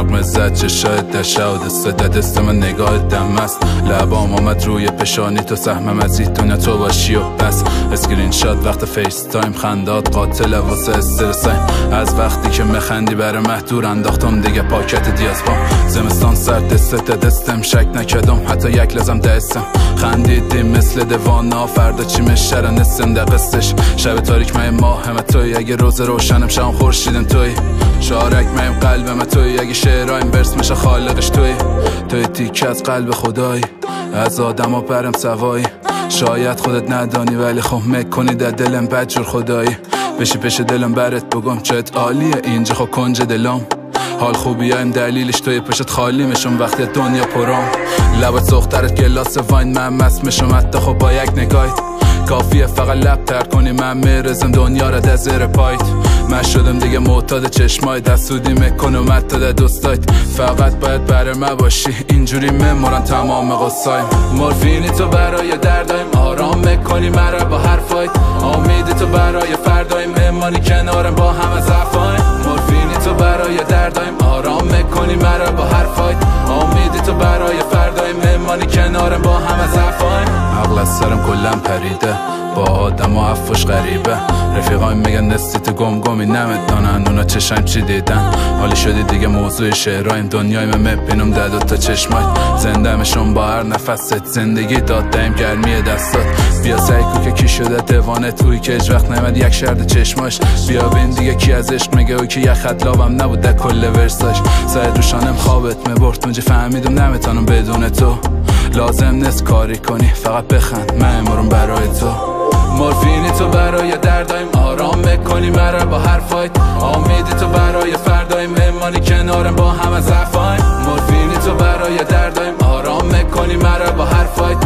نقمه زد چشای دشه و دست من نگاه دم است. لبام آمد روی پشانی تو سهمم از این دنیا تو باشی و بس. اسکرین شات وقت فیس تایم خندات قاتل واسه استرسایم. از وقتی که مخندی برای مهدور انداختم دیگه پاکت دیاسپام. زمستان سرد دستم شک نکردم حتی یک لازم دستم. خندیدی مثل دوانا فردا چی مشترن نسنده قصدش. شب تاریک من ماه همه توی اگه روز روشنم شام خورشیدم توی. شارک میم قلبم توی اگه شعرایم برس میشه خالقش توی تیک از قلب خدایی. از آدم ها برم سوایی. شاید خودت ندانی ولی خب میکنی در دلم بدجور خدایی. بشی پیش دلم برات بگم چت عالیه اینجا خب کنج دلم. حال خوبی هم دلیلش توی پشت خالی میشم وقتی دنیا پرام. لبت سخترت گلاس واین من مست میشم حتی خب با یک نگاهت. کافیه فقط لب تر کنی من میرزم دنیا را در زیر پایت. من شدم دیگه معتاد چشمای دستودی میکنم حتی در دوستایت. فقط باید برای من باشی اینجوری میمورن تمام قصایم. مورفینی تو برای دردایم آرام میکنی مرا با حرفایت. امیدی تو برای فردایم میمانی کنارم با همه ضعفایم. مورفینی تو برای دردایم آرام میکنی مرا با حرفایت. امیدی تو برای فردایم میمانی کنارم با همه ضعفایم. عقل از سرم کلم پریده با آدم و حفش غریبه. رفیقایم میگن نستیت گمگمی نمیدانن اونا چشم چی دیدن. حالی شدی دیگه موضوع شعرایم دنیای من میبینم در دوتا چشمایت. زنده میشم با هر نفست زندگی دادیم گرمی دستات. بیا سعی کو که کی شده دیوانه توی که هیچ وقت نمید یک شرد چشماش. بیا بین دیگه کی از عشق میگه او که یک خط لابم نبود در کل ورساش. سعی روشانم خوابت میبرد اونجا فهمیدم نمیتونم بدون تو. لازم نیست کاری کنی فقط بخند من امرم برای تو. مورفینی تو برای دردایم آرام میکنی مرا با حرفایت. امیدی تو برای فردایم میمانی کنارم با همه ضعفایم. مورفینی تو برای دردایم آرام میکنی مرا با حرفایت.